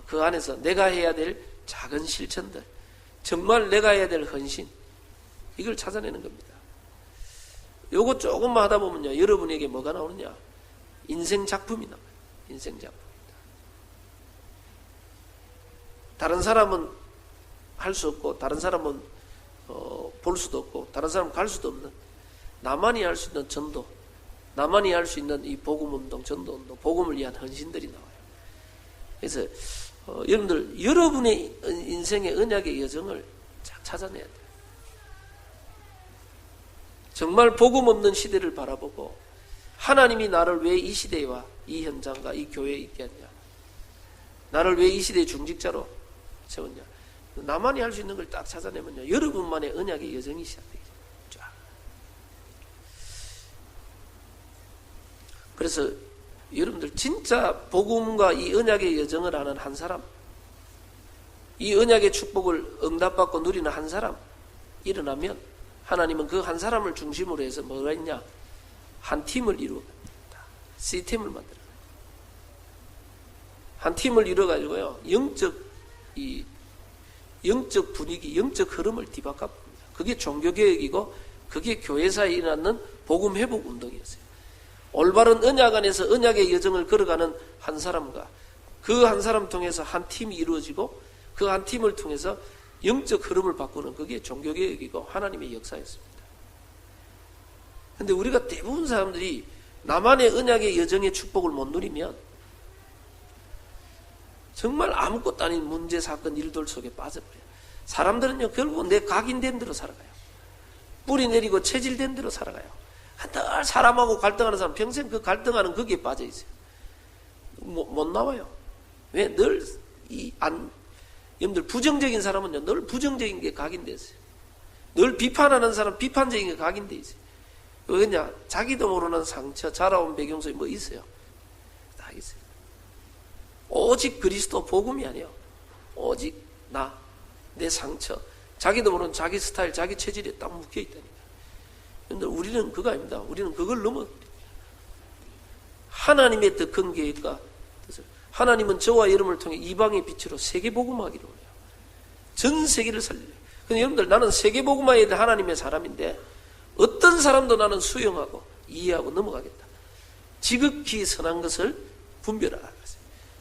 그 안에서 내가 해야 될 작은 실천들, 정말 내가 해야 될 헌신, 이걸 찾아내는 겁니다. 요거 조금만 하다 보면요, 여러분에게 뭐가 나오느냐? 인생 작품이 나와요. 인생 작품. 다른 사람은 할 수 없고, 다른 사람은 볼 수도 없고, 다른 사람은 갈 수도 없는, 나만이 할 수 있는 전도, 나만이 할 수 있는 이 복음운동, 전도운동, 복음을 위한 헌신들이 나와요. 그래서 여러분들, 여러분의 인생의 언약의 여정을 찾아내야 돼요. 정말 복음 없는 시대를 바라보고, 하나님이 나를 왜 이 시대와 이 현장과 이 교회에 있게 했냐, 나를 왜 이 시대의 중직자로 세웠냐, 나만이 할 수 있는 걸 딱 찾아내면요, 여러분만의 언약의 여정이 시작되죠. 쫙. 그래서 여러분들 진짜 복음과 이 언약의 여정을 아는 한 사람, 이 언약의 축복을 응답받고 누리는 한 사람 일어나면 하나님은 그 한 사람을 중심으로 해서 뭐가 있냐? 한 팀을 이루어갑니다. 시스템을 만들어요. 한 팀을 이루어가지고요, 영적 분위기, 영적 흐름을 뒤바꿔봅니다. 그게 종교개혁이고, 그게 교회사에 일어나는 복음회복 운동이었어요. 올바른 언약 안에서 언약의 여정을 걸어가는 한 사람과 그 한 사람 통해서 한 팀이 이루어지고, 그 한 팀을 통해서 영적 흐름을 바꾸는, 그게 종교개혁이고 하나님의 역사였습니다. 근데 우리가 대부분 사람들이 나만의 언약의 여정의 축복을 못 누리면 정말 아무것도 아닌 문제, 사건, 일들 속에 빠져버려요. 사람들은요, 결국은 내 각인된 대로 살아가요. 뿌리 내리고 체질된 대로 살아가요. 늘 사람하고 갈등하는 사람, 평생 그 갈등하는 거기에 빠져 있어요. 못 나와요. 왜? 늘 여러분들 부정적인 사람은요, 늘 부정적인 게 각인돼 있어요. 늘 비판하는 사람, 비판적인 게 각인돼 있어요. 왜냐? 자기도 모르는 상처, 자라온 배경 속에 뭐 있어요. 다 있어요. 오직 그리스도 복음이 아니에요. 오직 내 상처, 자기도 모르는 자기 스타일, 자기 체질에 딱 묶여 있다니까. 그런데 우리는 그거 아닙니다. 우리는 그걸 넘어. 하나님의 더 큰 계획과 뜻을, 하나님은 저와 여러분을 통해 이방의 빛으로 세계 복음하기로 해요. 전 세계를 살려요. 근데 여러분들, 나는 세계 복음화에 대한 하나님의 사람인데 어떤 사람도 나는 수용하고 이해하고 넘어가겠다. 지극히 선한 것을 분별하라.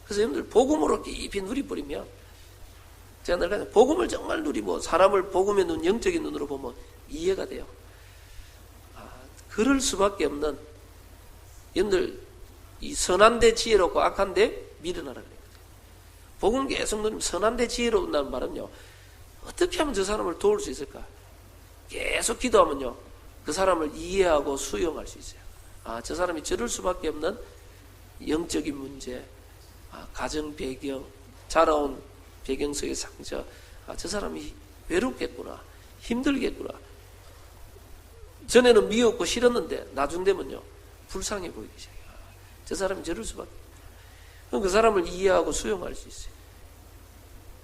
그래서 여러분들, 복음으로 깊이 누리버리면, 제가 늘 가요, 복음을 정말 누리고 사람을 복음의 눈, 영적인 눈으로 보면 이해가 돼요. 그럴 수밖에 없는, 여러분들, 이 선한데 지혜롭고 악한데 미련하라 그랬거든요. 복음 계속 누리면 선한데 지혜롭다는 말은요, 어떻게 하면 저 사람을 도울 수 있을까? 계속 기도하면요, 그 사람을 이해하고 수용할 수 있어요. 저 사람이 저럴 수밖에 없는 영적인 문제, 가정 배경, 자라온 배경 속의 상처, 저 사람이 외롭겠구나, 힘들겠구나. 전에는 미웠고 싫었는데 나중 되면요, 불쌍해 보이기 시작해요. 저 사람이 저럴 수밖에. 그럼 그 사람을 이해하고 수용할 수 있어요.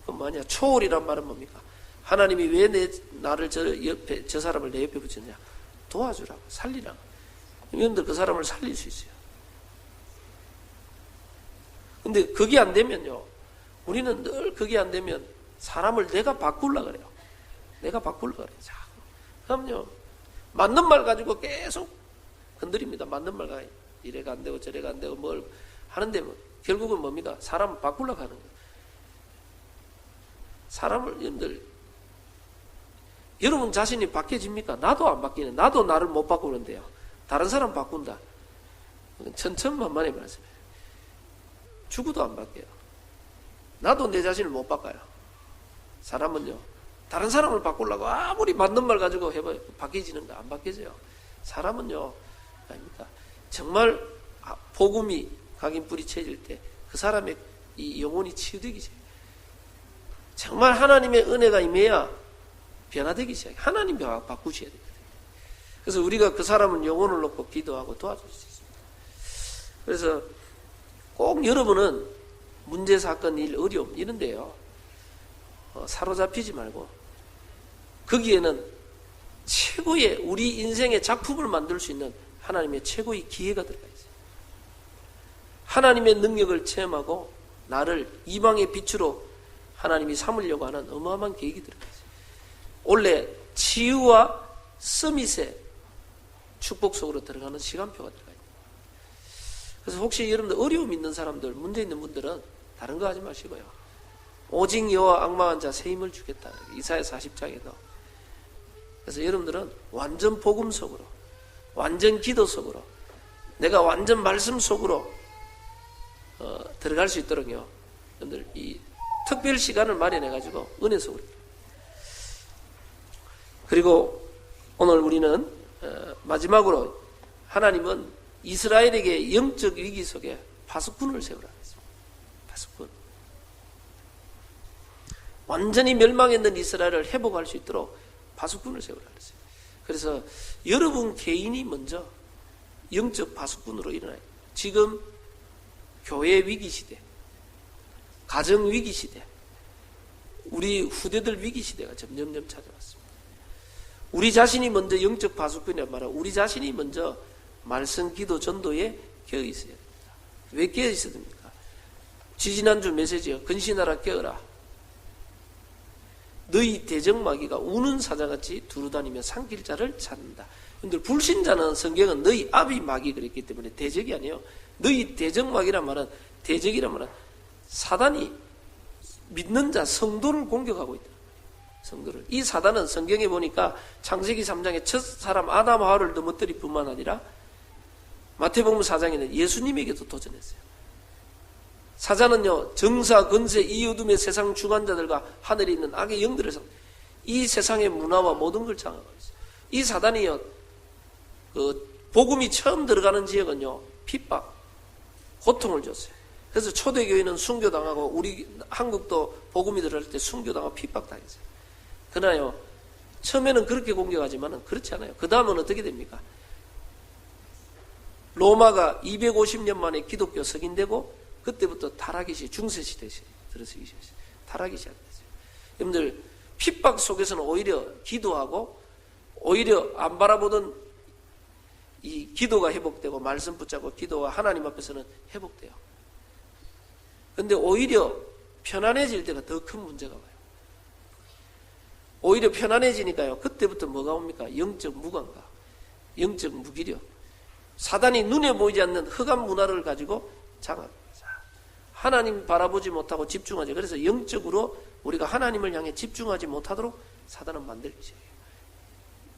그럼 뭐냐? 초월이란 말은 뭡니까? 하나님이 왜 나를 저 사람을 내 옆에 붙였냐? 도와주라고, 살리라고. 여러분들, 그 사람을 살릴 수 있어요. 근데 그게 안 되면요, 우리는 늘 그게 안 되면 사람을 내가 바꾸려고 그래요. 내가 바꾸려고 그래요. 자, 그럼요, 맞는 말 가지고 계속 건드립니다. 맞는 말 가지고 이래가 안 되고 저래가 안 되고 뭘 하는데 결국은 뭡니까? 사람을 바꾸려고 하는 거예요. 사람을, 여러분들, 여러분 자신이 바뀌어집니까? 나도 안 바뀌네. 나도 나를 못 바꾸는데요, 다른 사람 바꾼다. 천천만만의 말씀이에요. 죽어도 안 바뀌어요. 나도 내 자신을 못 바꿔요. 사람은요, 다른 사람을 바꾸려고 아무리 맞는 말 가지고 해봐요. 바뀌어지는가? 안 바뀌어져요. 사람은요, 아닙니까? 정말 복음이 각인 뿌리 쳐질 때 그 사람의 이 영혼이 치유되기 시작해요. 정말 하나님의 은혜가 임해야 변화되기 시작해요. 하나님 바꾸셔야 되거든요. 그래서 우리가 그 사람은 영혼을 놓고 기도하고 도와줄 수 있습니다. 그래서 꼭 여러분은 문제, 사건, 일, 어려움 이런데요, 사로잡히지 말고 거기에는 최고의 우리 인생의 작품을 만들 수 있는 하나님의 최고의 기회가 들어가 있어요. 하나님의 능력을 체험하고 나를 이방의 빛으로 하나님이 삼으려고 하는 어마어마한 계획이 들어가 있어요. 원래 치유와 서밋의 축복 속으로 들어가는 시간표가 들어가 있어요. 그래서 혹시 여러분들 어려움 있는 사람들, 문제 있는 분들은 다른 거 하지 마시고요, 오직 여호와 악망한 자 새 힘을 주겠다. 이사야 40장에도. 그래서 여러분들은 완전 복음 속으로, 완전 기도 속으로, 내가 완전 말씀 속으로 들어갈 수 있도록요, 여러분들 이 특별 시간을 마련해가지고 은혜 속으로. 그리고 오늘 우리는 마지막으로 하나님은 이스라엘에게 영적 위기 속에 파수꾼을 세우라 했습니다. 파수꾼. 완전히 멸망했는 이스라엘을 회복할 수 있도록 파수꾼을 세우라 그랬어요. 그래서 여러분 개인이 먼저 영적 파수꾼으로 일어나요. 지금 교회 위기 시대, 가정 위기 시대, 우리 후대들 위기 시대가 점점점 찾아왔습니다. 우리 자신이 먼저 영적 파수꾼이란 말은 우리 자신이 먼저 말씀, 기도, 전도에 깨어 있어야 됩니다. 왜 깨어 있어야 됩니까? 지지난주 메시지요. 근신하라 깨어라. 너희 대적마귀가 우는 사자같이 두루다니며 삼킬 자를 찾는다. 근데 불신자는 성경은 너희 아비 마귀 그랬기 때문에 대적이 아니에요. 너희 대적마귀란 말은, 대적이란 말은 사단이 믿는 자 성도를 공격하고 있다. 성도를. 이 사단은 성경에 보니까 창세기 3장에 첫 사람 아담 하와를 넘어뜨릴 뿐만 아니라 마태복음 4장에는 예수님에게도 도전했어요. 사자는요, 정사, 건세, 이 어둠의 세상 주관자들과 하늘에 있는 악의 영들을 이 세상의 문화와 모든 걸 장악하고 있어요. 이 사단이요, 복음이 처음 들어가는 지역은요, 핍박, 고통을 줬어요. 그래서 초대교회는 순교당하고 우리 한국도 복음이 들어갈 때 순교당하고 핍박당했어요. 그러나요, 처음에는 그렇게 공격하지만은 그렇지 않아요. 그 다음은 어떻게 됩니까? 로마가 250년 만에 기독교 석인되고 그때부터 타락이 중세시대에 들어서기 시작했어요. 타락이 시작됐어요. 여러분들 핍박 속에서는 오히려 기도하고 오히려 안 바라보던 이 기도가 회복되고 말씀 붙잡고 기도와 하나님 앞에서는 회복돼요. 그런데 오히려 편안해질 때가 더 큰 문제가 와요. 오히려 편안해지니까요. 그때부터 뭐가 옵니까? 영적 무감각, 영적 무기력. 사단이 눈에 보이지 않는 흑암 문화를 가지고 장악합니다. 하나님 바라보지 못하고 집중하지. 그래서 영적으로 우리가 하나님을 향해 집중하지 못하도록 사단은 만들기 시작해요.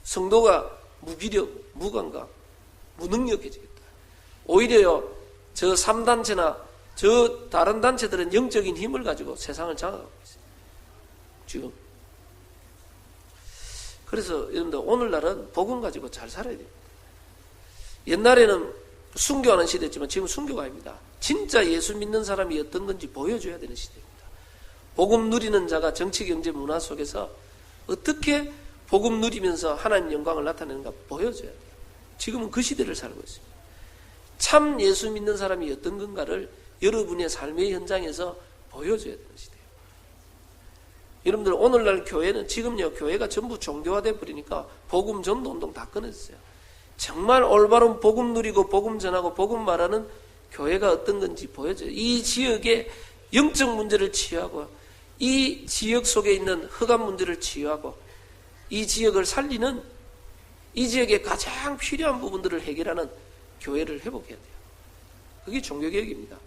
성도가 무기력, 무감각, 무능력해지겠다. 오히려요, 저 3단체나 저 다른 단체들은 영적인 힘을 가지고 세상을 장악하고 있어요. 지금. 그래서 여러분들 오늘날은 복음 가지고 잘 살아야 됩니다. 옛날에는 순교하는 시대였지만 지금 순교가 아닙니다. 진짜 예수 믿는 사람이 어떤 건지 보여줘야 되는 시대입니다. 복음 누리는 자가 정치, 경제, 문화 속에서 어떻게 복음 누리면서 하나님 영광을 나타내는가 보여줘야 돼요. 지금은 그 시대를 살고 있습니다. 참 예수 믿는 사람이 어떤 건가를 여러분의 삶의 현장에서 보여줘야 되는 시대예요. 여러분들 오늘날 교회는 지금요, 교회가 전부 종교화돼 버리니까 복음 전도 운동 다 끊어졌어요. 정말 올바른 복음 누리고 복음 전하고 복음 말하는 교회가 어떤 건지 보여줘요. 이 지역의 영적 문제를 치유하고 이 지역 속에 있는 흑암 문제를 치유하고 이 지역을 살리는 이 지역의 가장 필요한 부분들을 해결하는 교회를 회복해야 돼요. 그게 종교개혁입니다.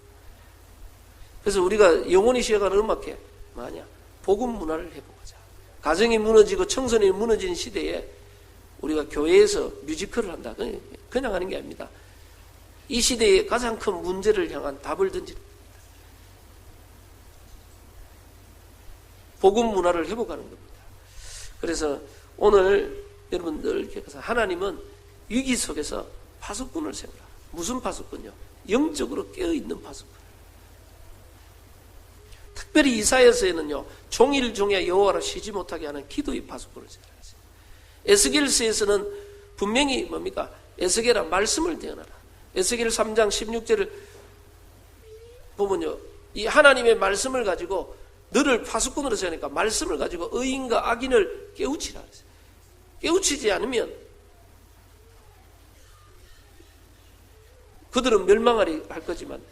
그래서 우리가 영혼이 쉬어가는 음악회 뭐냐? 복음 문화를 회복하자. 가정이 무너지고 청소년이 무너진 시대에 우리가 교회에서 뮤지컬을 한다. 그냥 하는 게 아닙니다. 이 시대의 가장 큰 문제를 향한 답을 던지는 겁니다. 복음 문화를 회복하는 겁니다. 그래서 오늘 여러분들 기억하세요. 하나님은 위기 속에서 파수꾼을 세우라. 무슨 파수꾼이요? 영적으로 깨어있는 파수꾼. 특별히 이사야서에는요, 종일 종야 여호와를 쉬지 못하게 하는 기도의 파수꾼을 세우라. 에스겔서에서는 분명히 뭡니까? 에스겔아 말씀을 대언하라. 에스겔 3장 16절을 보면요, 이 하나님의 말씀을 가지고 너를 파수꾼으로 세우니까 말씀을 가지고 의인과 악인을 깨우치라 그랬어요. 깨우치지 않으면 그들은 멸망하리 할 거지만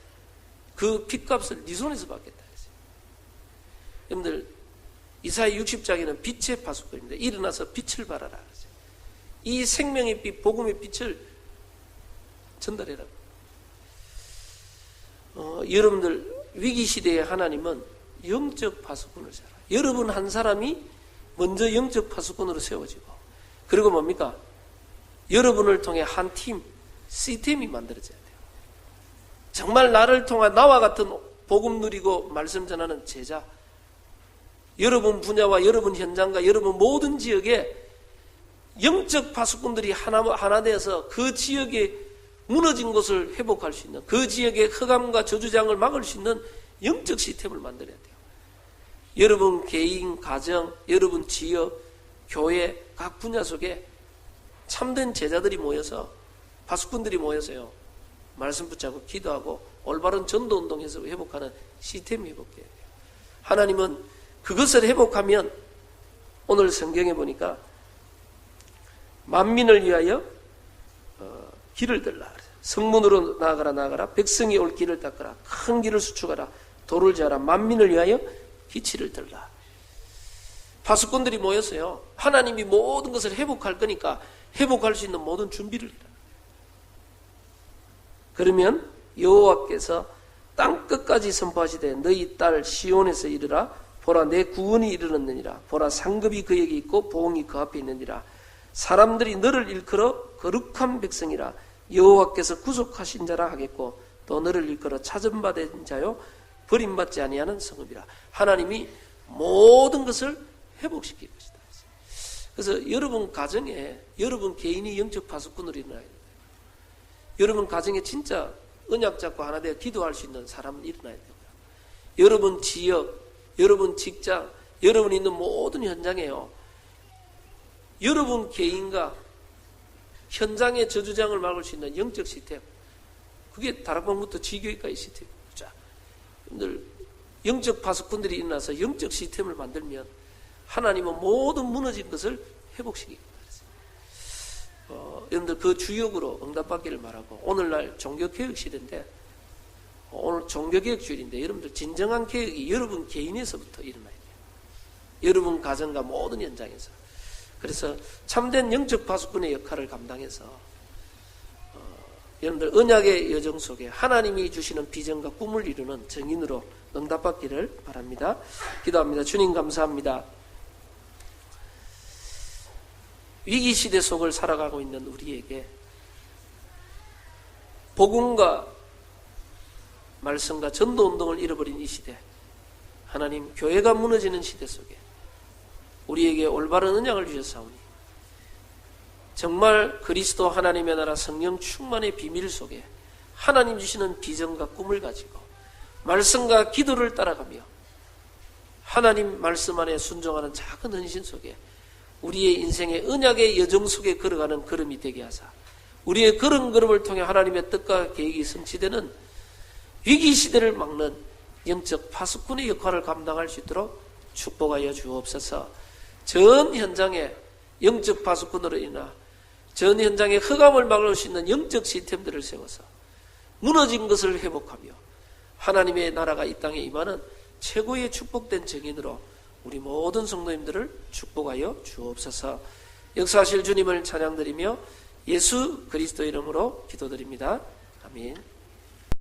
그 핏값을 네 손에서 받겠다 그랬어요. 여러분들 이사야 60장에는 빛의 파수꾼입니다. 일어나서 빛을 발하라 그랬어요. 이 생명의 빛, 복음의 빛을 전달해라. 여러분들 위기시대의 하나님은 영적 파수꾼을 세워라. 여러분 한 사람이 먼저 영적 파수꾼으로 세워지고, 그리고 뭡니까? 여러분을 통해 한 팀, 시스템이 만들어져야 돼요. 정말 나를 통해 나와 같은 복음 누리고 말씀 전하는 제자, 여러분 분야와 여러분 현장과 여러분 모든 지역에 영적 파수꾼들이 하나 되어서 그 지역에 무너진 곳을 회복할 수 있는, 그 지역의 흑암과 저주장을 막을 수 있는 영적 시스템을 만들어야 돼요. 여러분 개인, 가정, 여러분 지역, 교회 각 분야 속에 참된 제자들이 모여서 파수꾼들이 모여서요 말씀 붙잡고 기도하고 올바른 전도운동에서 회복하는 시스템이 회복돼야 돼요. 하나님은 그것을 회복하면 오늘 성경에 보니까 만민을 위하여 길을 들라. 성문으로 나아가라. 백성이 올 길을 닦아라. 큰 길을 수축하라. 도를 지어라. 만민을 위하여 기치를 들라. 파수꾼들이 모였어요. 하나님이 모든 것을 회복할 거니까 회복할 수 있는 모든 준비를 해라. 그러면 여호와께서 땅 끝까지 선포하시되 너희 딸 시온에서 이르라. 보라 내 구원이 이르렀느니라. 보라 상급이 그에게 있고 보응이 그 앞에 있느니라. 사람들이 너를 일컬어 거룩한 백성이라. 여호와께서 구속하신 자라 하겠고 또 너를 일컬어 찾음받은 자요 버림받지 아니하는 성읍이라. 하나님이 모든 것을 회복시킬 것이다. 그래서 여러분 가정에 여러분 개인이 영적 파수꾼으로 일어나야 돼요. 여러분 가정에 진짜 언약 잡고 하나 되어 기도할 수 있는 사람은 일어나야 돼요. 여러분 지역, 여러분 직장, 여러분 있는 모든 현장에요. 여러분 개인과 현장의 저주장을 막을 수 있는 영적 시스템. 그게 다락방부터 지교회까지 시스템입니다. 자, 여러분들 영적 파수꾼들이 일어나서 영적 시스템을 만들면 하나님은 모든 무너진 것을 회복시키고 여러분들 그 주역으로 응답받기를 말하고 오늘날 종교개혁 시대인데 오늘 종교개혁 주일인데 여러분들 진정한 개혁이 여러분 개인에서부터 일어나야 돼요. 여러분 가정과 모든 현장에서. 그래서 참된 영적 파수꾼의 역할을 감당해서 여러분들 언약의 여정 속에 하나님이 주시는 비전과 꿈을 이루는 증인으로 응답받기를 바랍니다. 기도합니다. 주님 감사합니다. 위기시대 속을 살아가고 있는 우리에게 복음과 말씀과 전도운동을 잃어버린 이 시대, 하나님 교회가 무너지는 시대 속에 우리에게 올바른 언약을 주셨사오니 정말 그리스도 하나님의 나라 성령 충만의 비밀 속에 하나님 주시는 비전과 꿈을 가지고 말씀과 기도를 따라가며 하나님 말씀 안에 순종하는 작은 헌신 속에 우리의 인생의 언약의 여정 속에 걸어가는 걸음이 되게 하사 우리의 그런 걸음을 통해 하나님의 뜻과 계획이 성취되는 위기시대를 막는 영적 파수꾼의 역할을 감당할 수 있도록 축복하여 주옵소서. 전 현장에 영적 파수꾼으로 인하 전 현장에 흑암을 막을 수 있는 영적 시스템들을 세워서 무너진 것을 회복하며 하나님의 나라가 이 땅에 임하는 최고의 축복된 증인으로 우리 모든 성도님들을 축복하여 주옵소서. 역사하실 주님을 찬양드리며 예수 그리스도 이름으로 기도드립니다. 아멘.